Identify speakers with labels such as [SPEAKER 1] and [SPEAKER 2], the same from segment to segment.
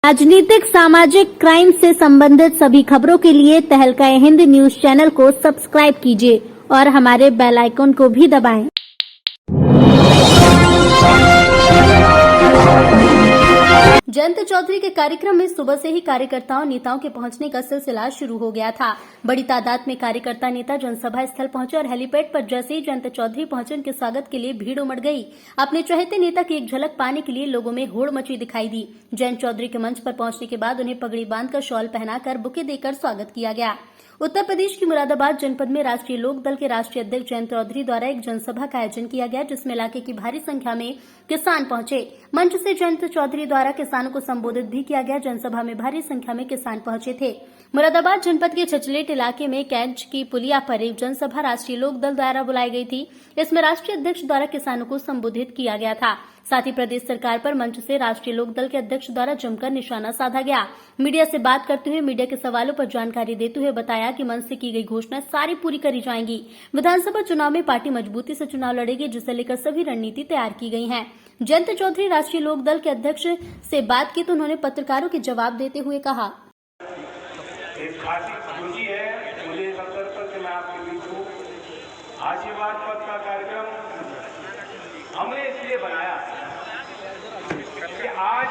[SPEAKER 1] राजनीतिक सामाजिक क्राइम से संबंधित सभी खबरों के लिए तहलका हिंद न्यूज चैनल को सब्सक्राइब कीजिए और हमारे बेल आइकन को भी दबाएं। जयंत चौधरी के कार्यक्रम में सुबह से ही कार्यकर्ताओं नेताओं के पहुंचने का सिलसिला शुरू हो गया था। बड़ी तादाद में कार्यकर्ता नेता जनसभा स्थल पहुंचे और हेलीपैड पर जैसे ही जयंत चौधरी पहुंचे उनके स्वागत के लिए भीड़ उमड़ गई। अपने चहेते नेता की एक झलक पाने के लिए लोगों में होड़ मची दिखाई दी। जयंत चौधरी के मंच पर पहुंचने के बाद उन्हें पगड़ी बांधकर शॉल पहनाकर बुके देकर स्वागत किया गया। उत्तर प्रदेश की मुरादाबाद जनपद में राष्ट्रीय लोक दल के राष्ट्रीय अध्यक्ष जयंत चौधरी द्वारा एक जनसभा का आयोजन किया गया, जिसमें इलाके की भारी संख्या में किसान पहुंचे। मंच से जयंत चौधरी द्वारा किसानों को संबोधित भी किया गया। जनसभा में भारी संख्या में किसान पहुंचे थे। मुरादाबाद जनपद के छचलेट इलाके में कैंच की पुलिया पर एक जनसभा राष्ट्रीय लोक दल द्वारा बुलाई गई थी। इसमें राष्ट्रीय अध्यक्ष द्वारा किसानों को संबोधित किया गया था। साथ ही प्रदेश सरकार पर मंच से राष्ट्रीय लोक दल के अध्यक्ष द्वारा जमकर निशाना साधा गया। मीडिया से बात करते हुए मीडिया के सवालों पर जानकारी देते हुए बताया कि मंच से की गई घोषणा सारी पूरी करी जाएंगी। विधानसभा चुनाव में पार्टी मजबूती से चुनाव लड़ेगी, जिसे लेकर सभी रणनीति तैयार की गई है। जयंत चौधरी राष्ट्रीय लोक दल के अध्यक्ष से बात की तो उन्होंने पत्रकारों के जवाब देते हुए कहा,
[SPEAKER 2] एक खासी खुशी है मुझे इस अवसर पर कि मैं आपके बीच हूँ। आशीर्वाद पद का कार्यक्रम हमने इसलिए बनाया कि आज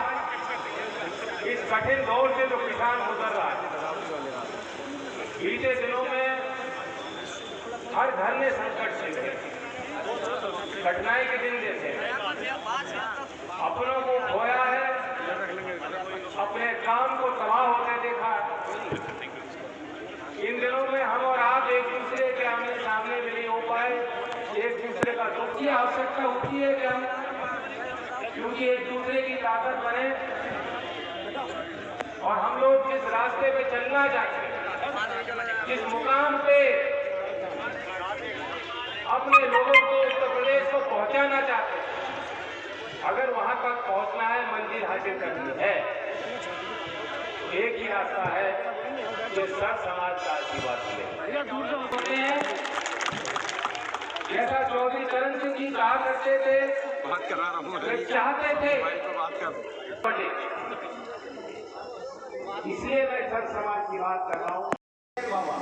[SPEAKER 2] इस कठिन दौर से जो किसान गुजर रहा है, बीते दिनों में हर घर में संकट से कठिनाई के दिन जैसे अपनों को खोया है, अपने काम को तबाह होते देखा है। इन दिनों में हम और आप एक दूसरे के आमने सामने भी नहीं हो पाए। एक दूसरे का दुख की आवश्यकता होती है कि हम क्योंकि एक दूसरे की ताकत बने और हम लोग जिस रास्ते पे चलना चाहते हैं, जिस मुकाम पे अपने लोगों को उत्तर प्रदेश को पहुंचाना चाहते हैं, अगर वहां तक पहुंचना है, मंजिल हासिल करनी है, एक ही रास्ता है कि सब समाज का आशीर्वाद मिले। जैसा चौधरी चरण सिंह जी कहा करते थे, वे चाहते थे, इसलिए मैं सब समाज की बात कर रहा हूँ। बाबा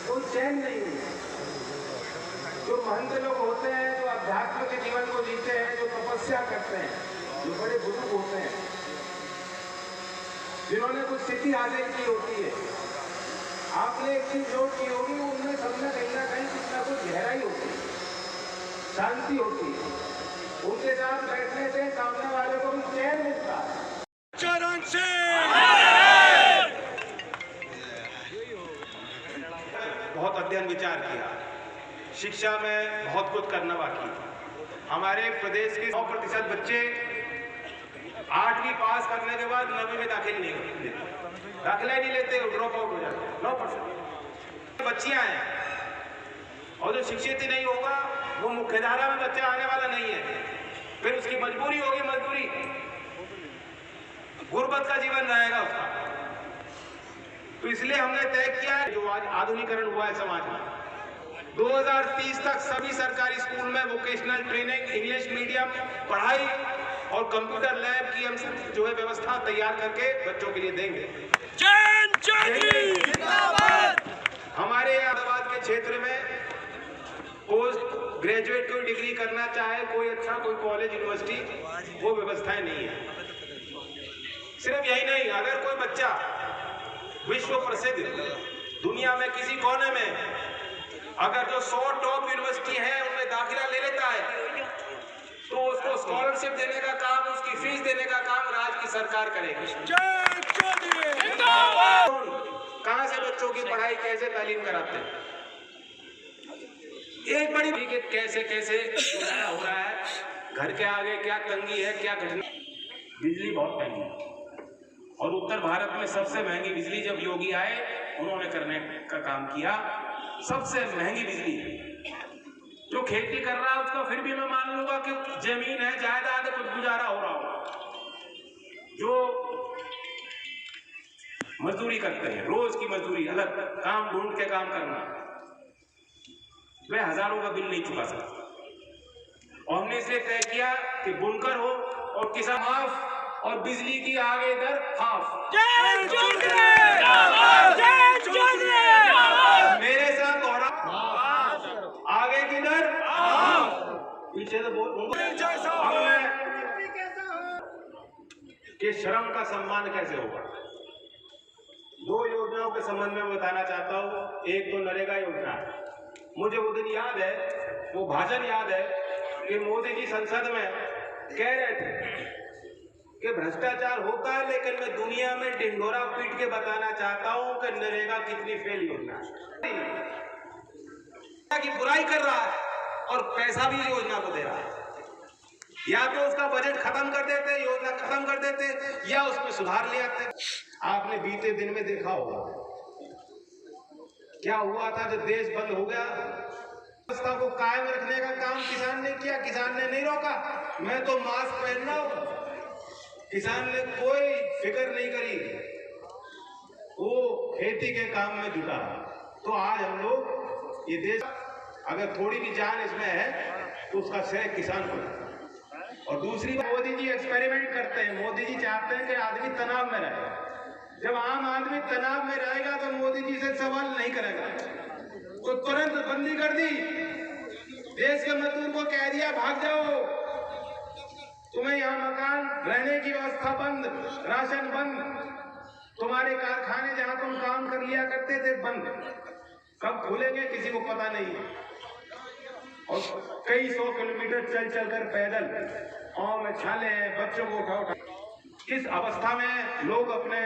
[SPEAKER 2] तो चैन नहीं हुई। जो महंत लोग होते हैं, जो अध्यात्म के जीवन को जीते हैं, जो तपस्या करते हैं, जो बड़े बुजुर्ग होते हैं, जिन्होंने कुछ स्थिति हासिल की होती है, आपने एक चीज नोट की होगी, उनमें सबने कहीं ना कहीं कुछ ना कुछ गहराई होती है, शांति होती है। उनके साथ बैठने से सामने वाले को भी चैन मिलता है।
[SPEAKER 3] चरण से
[SPEAKER 2] बहुत अध्ययन विचार किया, शिक्षा में बहुत कुछ करना बाकी। हमारे प्रदेश के 100% बच्चे 8वीं पास करने के बाद 9वीं में दाखिल नहीं होते, दाखिला ही नहीं लेते, ड्रॉप आउट हो जाते हैं। 9% बच्चियां हैं और जो शिक्षित ही नहीं होगा वो मुख्यधारा में बच्चा आने वाला नहीं है। फिर उसकी मजबूरी होगी, मजदूरी, गुर्बत का जीवन रहेगा उसका। तो इसलिए हमने तय किया है, जो आज आधुनिकीकरण हुआ है समाज में, 2030 तक सभी सरकारी स्कूल में वोकेशनल ट्रेनिंग, इंग्लिश मीडियम पढ़ाई और कंप्यूटर लैब की हम जो है व्यवस्था तैयार करके बच्चों के लिए देंगे।
[SPEAKER 3] जयंत चौधरी जिंदाबाद।
[SPEAKER 2] हमारे मुरादाबाद के क्षेत्र में पोस्ट ग्रेजुएट कोई डिग्री करना चाहे, कोई अच्छा कोई कॉलेज यूनिवर्सिटी, वो व्यवस्थाएं नहीं है। सिर्फ यही नहीं, अगर कोई बच्चा विश्व प्रसिद्ध दुनिया में किसी कोने में अगर जो 100 टॉप यूनिवर्सिटी है उनमें दाखिला ले लेता है, तो उसको स्कॉलरशिप देने का काम, उसकी फीस देने का काम राज्य की सरकार करेगी।
[SPEAKER 3] जयंत चौधरी जिंदाबाद।
[SPEAKER 2] कहां से बच्चों की पढ़ाई, कैसे तालीम कराते हैं, एक बड़ी कैसे कैसे हो रहा है, घर के आगे क्या तंगी है, क्या घटना। बिजली बहुत महंगी है और उत्तर भारत में सबसे महंगी बिजली जब योगी आए उन्होंने करने का काम किया। सबसे महंगी बिजली जो खेती कर रहा है उसका फिर भी मैं मान लूंगा कि जमीन है, जायदाद है, कुछ गुजारा हो रहा होगा। जो मजदूरी करते हैं, रोज की मजदूरी, अलग काम ढूंढ के काम करना, वे हजारों का बिल नहीं चुका सकते। और हमने इसलिए तय किया कि बुनकर हो और किसान माफ और बिजली की आगे दर हाफ।
[SPEAKER 3] जय चौधरी जय चौधरी
[SPEAKER 2] मेरे साथ दोहरा, आगे की दर हाफ, पीछे तो कि श्रम का सम्मान कैसे होगा। दो योजनाओं के संबंध में बताना चाहता हूँ। एक तो नरेगा योजना, मुझे वो दिन याद है, वो भाषण याद है कि मोदी जी संसद में कह रहे थे कि भ्रष्टाचार होता है, लेकिन मैं दुनिया में ढिंढोरा पीट के बताना चाहता हूं कि नरेगा कितनी फेल योजना की बुराई कर रहा है और पैसा भी योजना को दे रहा है। या तो उसका बजट खत्म कर देते, योजना खत्म कर देते, या उसमें सुधार ले आते। आपने बीते दिन में देखा होगा क्या हुआ था जब देश बंद हो गया। व्यवस्था को कायम रखने का काम किसान ने किया, किसान ने नहीं रोका। मैं तो मास्क पहन रहा हूं, किसान ने कोई फिक्र नहीं करी, वो खेती के काम में जुटा। तो आज हम लोग ये देश, अगर थोड़ी भी जान इसमें है तो उसका श्रेय किसान को। और दूसरी बात, मोदी जी एक्सपेरिमेंट करते हैं। मोदी जी चाहते हैं कि आदमी तनाव में रहे। जब आम आदमी तनाव में रहेगा तो मोदी जी से सवाल नहीं करेगा। तो तुरंत बंदी कर दी, देश के मजदूर को कह दिया भाग जाओ, तुम्हें यहाँ मकान रहने की व्यवस्था बंद, राशन बंद, तुम्हारे कारखाने जहां तुम काम कर लिया करते थे बंद। कब खुलेंगे किसी को पता नहीं। और कई 100 किलोमीटर चल चल कर पैदल, गाँव में छाले हैं, बच्चों को उठा किस अवस्था में लोग अपने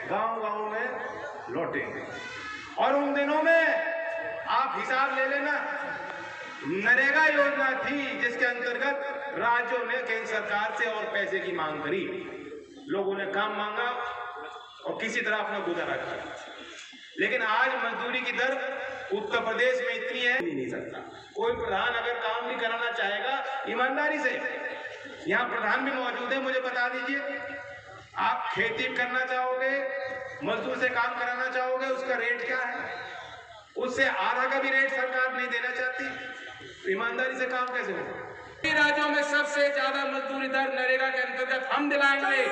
[SPEAKER 2] गांव में लौटेंगे। और उन दिनों में आप हिसाब ले लेना, नरेगा योजना थी जिसके अंतर्गत राज्यों ने केंद्र सरकार से और पैसे की मांग करी, लोगों ने काम मांगा और किसी तरह अपना गुजारा किया। लेकिन आज मजदूरी की दर उत्तर प्रदेश में इतनी है, नहीं सकता कोई प्रधान अगर काम भी कराना चाहेगा ईमानदारी से। यहाँ प्रधान भी मौजूद है, मुझे बता दीजिए, आप खेती करना चाहोगे, मजदूर से काम कराना चाहोगे, उसका रेट क्या है? उससे आधा का भी रेट सरकार नहीं देना चाहती। ईमानदारी से काम कैसे होगा? राज्यों में सबसे ज्यादा मजदूरी दर नरेगा के अंतर्गत हम दिलाएंगे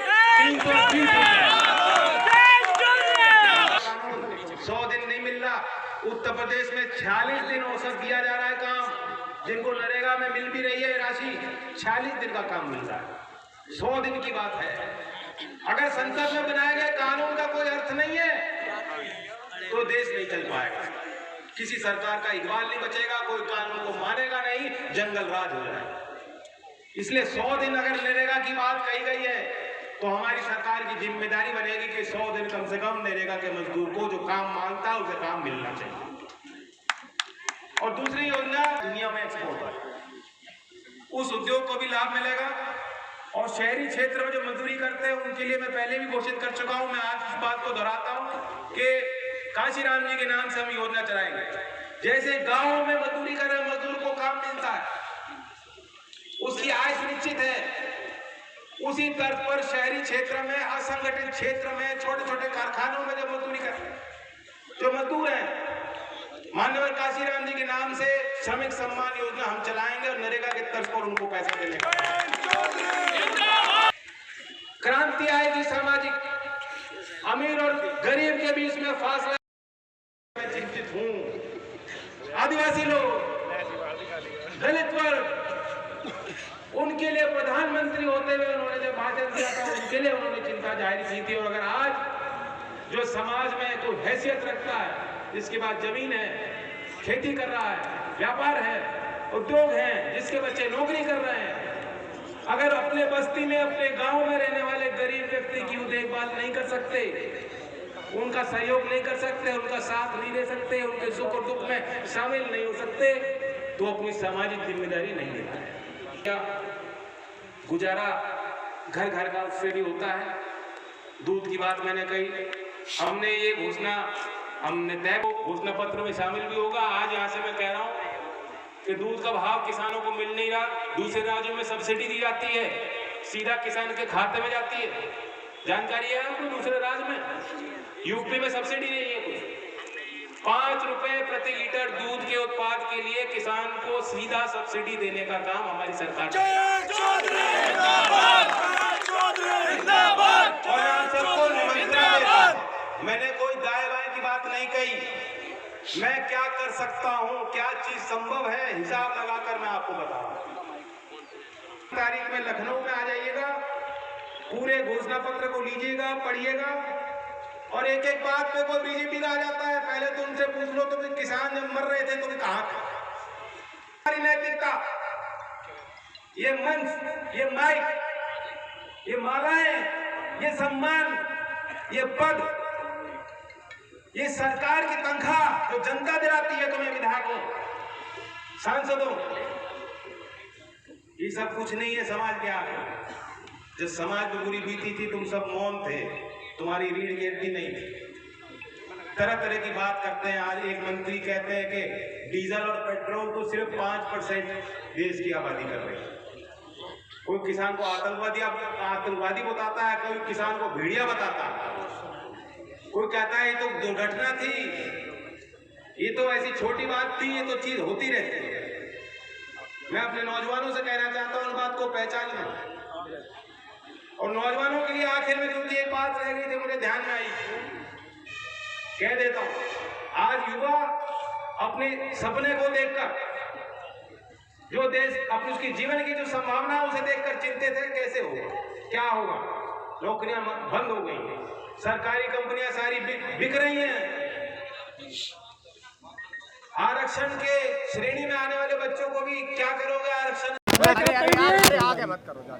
[SPEAKER 2] 100 दिन नहीं मिल रहा। उत्तर प्रदेश में 46 दिन औसत दिया जा रहा है काम, जिनको नरेगा में मिल भी रही है राशि, 46 दिन का काम मिल रहा है। 100 दिन की बात है। अगर संसद में बनाए गए कानून का कोई अर्थ नहीं है तो देश नहीं चल पाएगा, किसी सरकार का इकबाल नहीं बचेगा, कोई कानून को मानेगा नहीं, जंगल राज हो जाएगा। इसलिए 100 दिन अगर नरेगा की बात कही गई है तो हमारी सरकार की जिम्मेदारी बनेगी कि 100 दिन कम से कम नरेगा के मजदूर को जो काम मांगता है उसे काम मिलना चाहिए। और दूसरी योजना, दुनिया में एक्सपोर्ट है, उस उद्योग को भी लाभ मिलेगा। और शहरी क्षेत्र में जो मजदूरी करते हैं उनके लिए मैं पहले भी घोषित कर चुका हूं, मैं आज इस बात को दोहराता हूं कि काशीराम जी के नाम से हम योजना चलाएंगे। जैसे गांवों में मजदूरी कर रहे मजदूर को काम मिलता है, उसकी आय सुनिश्चित है, उसी तर्ज पर शहरी क्षेत्र में, असंगठित क्षेत्र में, छोटे छोटे कारखानों में जो मजदूरी कर रहे, जो मजदूर हैं, माननीय काशीराम जी के नाम से श्रमिक सम्मान योजना हम चलाएंगे और नरेगा के तर्ज पर उनको पैसा देने का क्रांति आएगी। सामाजिक, अमीर और गरीब के बीच में फासला, मैं चिंतित हूं। आदिवासी लोग, दलित वर्ग, उनके लिए प्रधानमंत्री होते हुए उन्होंने जब भाषण दिया था उनके लिए उन्होंने चिंता जाहिर की थी। और अगर आज जो समाज में कोई हैसियत रखता है, जिसके पास जमीन है, खेती कर रहा है, व्यापार है, उद्योग है, जिसके बच्चे नौकरी कर रहे हैं, अगर अपने बस्ती में, अपने गांव में रहने वाले गरीब व्यक्ति की देखभाल नहीं कर सकते, उनका सहयोग नहीं कर सकते, उनका साथ नहीं दे सकते, उनके सुख और दुख में शामिल नहीं हो सकते, तो अपनी सामाजिक जिम्मेदारी नहीं निभाते। क्या गुजारा घर घर का उससे भी होता है। दूध की बात मैंने कही, हमने ये घोषणा, हमने तय घोषणा पत्र में शामिल भी होगा। आज यहाँ से मैं कह रहा हूँ कि दूध का भाव किसानों को मिल नहीं रहा, दूसरे राज्यों में सब्सिडी दी जाती है, सीधा किसान के खाते में जाती है। जानकारी है आपको? दूसरे राज्य में, यूपी में सब्सिडी नहीं है कुछ। 5 रुपए प्रति लीटर दूध के उत्पाद के लिए किसान को सीधा सब्सिडी देने का काम हमारी सरकार नहीं कही। मैं क्या कर सकता हूं, क्या चीज संभव है, हिसाब लगाकर मैं आपको बता रहा हूं। तारीख में लखनऊ में आ जाइएगा, पूरे घोषणा पत्र को लीजिएगा, पढ़िएगा, और एक एक बात पे कोई बीजेपी का आ जाता है। पहले तो उनसे पूछ लो तो किसान जब मर रहे थे तो कहां थे? हमारी नैतिकता, ये मंच, ये माइक, ये मालाएं, ये सम्मान, ये पद, ये सरकार की तनख्वाह जो जनता दिलाती है तुम्हें विधायकों, सांसदों, ये सब कुछ नहीं है। समाज क्या है? जब समाज में बुरी बीती थी तुम सब मौन थे, तुम्हारी रीढ़ की हड्डी नहीं थी। तरह तरह की बात करते हैं। आज एक मंत्री कहते हैं कि डीजल और पेट्रोल तो सिर्फ 5% देश की आबादी कर रही है। कोई किसान को आतंकवादी बताता है, कोई किसान को भेड़िया बताता है, कोई कहता है ये तो दुर्घटना थी, ये तो ऐसी छोटी बात थी, ये तो चीज होती रहती है। मैं अपने नौजवानों से कहना चाहता हूं, उस बात को पहचानना। और नौजवानों के लिए आखिर में क्योंकि एक बात रह गई थी, मुझे ध्यान में आई, कह देता हूं। आज युवा अपने सपने को देखकर, जो देश अपनी उसकी जीवन की जो संभावना है उसे देखकर चिंतित है, कैसे होगा, क्या होगा। नौकरियां बंद हो गई, सरकारी कंपनियां सारी बिक रही हैं। आरक्षण के श्रेणी में आने वाले बच्चों को भी क्या करोगे? आरक्षण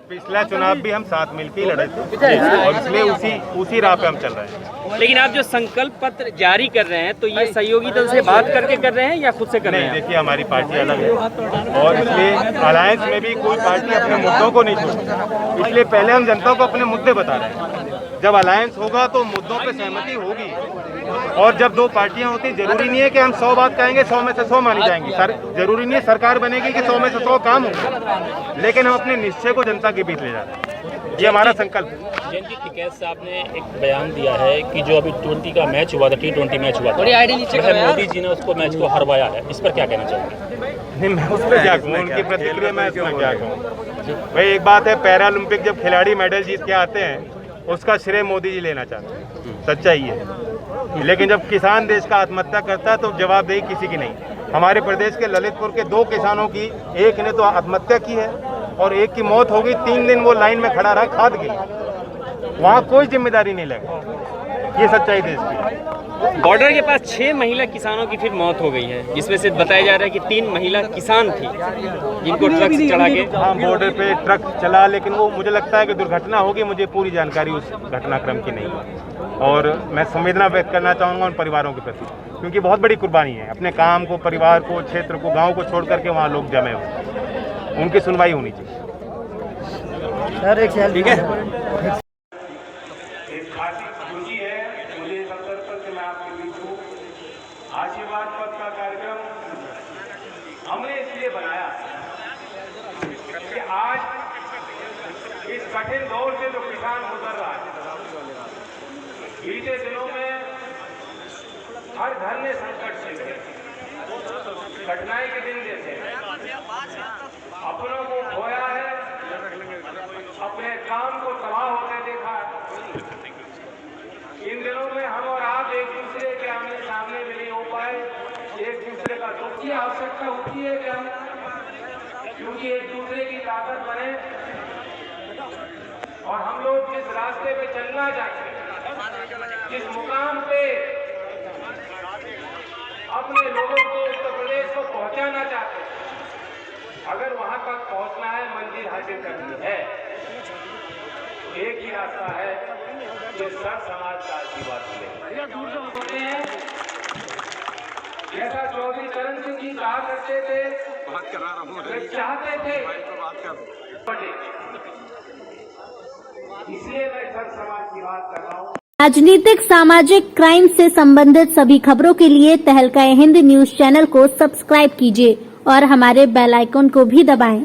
[SPEAKER 4] पिछला चुनाव भी हम साथ मिलकर लड़े थे और इसलिए उसी राह पे हम चल रहे हैं।
[SPEAKER 5] लेकिन आप जो संकल्प पत्र जारी कर रहे हैं तो ये सहयोगी दल से बात करके कर रहे हैं या खुद से कर रहे हैं?
[SPEAKER 4] देखिए, हमारी पार्टी अलग है और इसलिए अलायंस में भी कोई पार्टी अपने मुद्दों को नहीं छोड़ती। इसलिए पहले हम जनता को अपने मुद्दे बता रहे हैं। जब अलायंस होगा तो मुद्दों पे सहमति होगी, और जब दो पार्टियां होती, जरूरी नहीं है कि हम 100 बात कहेंगे 100 में से 100 मानी जाएंगी। जरूरी नहीं है सरकार बनेगी कि 100 में से 100 काम होंगे, लेकिन हम अपने निश्चय को जनता के बीच ले जा रहे हैं। ये हमारा संकल्प है।
[SPEAKER 6] जयंती टिकैत साहब ने एक बयान दिया है कि जो अभी 20 का मैच हुआ था, T20 मैच हुआ था, मोदी जी ने उसको मैच को हरवाया है। इस पर क्या कहना चाहेंगे?
[SPEAKER 4] नहीं, मैं उस पर क्या कहूँ, उनकी प्रतिक्रिया मैं इसमें क्या कहूँ। भाई एक बात है, पैरालंपिक जब खिलाड़ी मेडल जीत के आते हैं उसका श्रेय मोदी जी लेना चाहते हैं, सच्चाई है। लेकिन जब किसान देश का आत्महत्या करता है तो जवाबदेही किसी की नहीं। हमारे प्रदेश के ललितपुर के 2 किसानों की, एक ने तो आत्महत्या की है और एक की मौत हो गई। 3 दिन वो लाइन में खड़ा रहा खाद के लिए, वहाँ कोई जिम्मेदारी नहीं लगी। ये सच्चाई देश की।
[SPEAKER 5] बॉर्डर के पास 6 महिला किसानों की फिर मौत हो गई है, जिसमें से बताया जा रहा है कि 3 महिला किसान थी जिनको ट्रक से चढ़ा के।
[SPEAKER 4] हाँ, बॉर्डर पे ट्रक चला, लेकिन वो मुझे लगता है कि दुर्घटना होगी। मुझे पूरी जानकारी उस घटनाक्रम की नहीं है और मैं संवेदना व्यक्त करना चाहूँगा उन परिवारों के प्रति, क्योंकि बहुत बड़ी कुर्बानी है। अपने काम को, परिवार को, क्षेत्र को, गाँव को छोड़ करके वहाँ लोग जमे हुए, उनकी सुनवाई होनी चाहिए।
[SPEAKER 5] ठीक है।
[SPEAKER 2] एक खासी खुशी है मुझे इस अवसर पर कि मैं आपके बीच हूँ। आशीर्वाद पद का कार्यक्रम हमने इसलिए बनाया कि आज इस कठिन दौर से जो किसान गुजर रहा है, बीते दिनों में हर घर में संकट से कठिनाई के दिन जैसे अपनों को खोया है, अपने काम को तबाह होते देखा है। इन दिनों में हम और आप एक दूसरे के आमने सामने भी नहीं हो पाए। एक दूसरे का दुख की आवश्यकता होती है क्या? क्योंकि एक दूसरे की ताकत बने और हम लोग जिस रास्ते पे चलना चाहते हैं, जिस मुकाम पे अपने लोगों को, उत्तर प्रदेश को पहुंचाना चाहते हैं, अगर वहां तक पहुंचना है, मंजिल हासिल करनी है, तो एक ही रास्ता है कि सब समाज का आशीर्वाद मिले। जैसा चौधरी चरण सिंह जी कहा करते थे, वे चाहते थे, इसलिए मैं सब समाज की बात कर रहा हूँ।
[SPEAKER 1] राजनीतिक, सामाजिक, क्राइम से संबंधित सभी खबरों के लिए तहलका हिंद न्यूज चैनल को सब्सक्राइब कीजिए और हमारे बेल आइकन को भी दबाएं।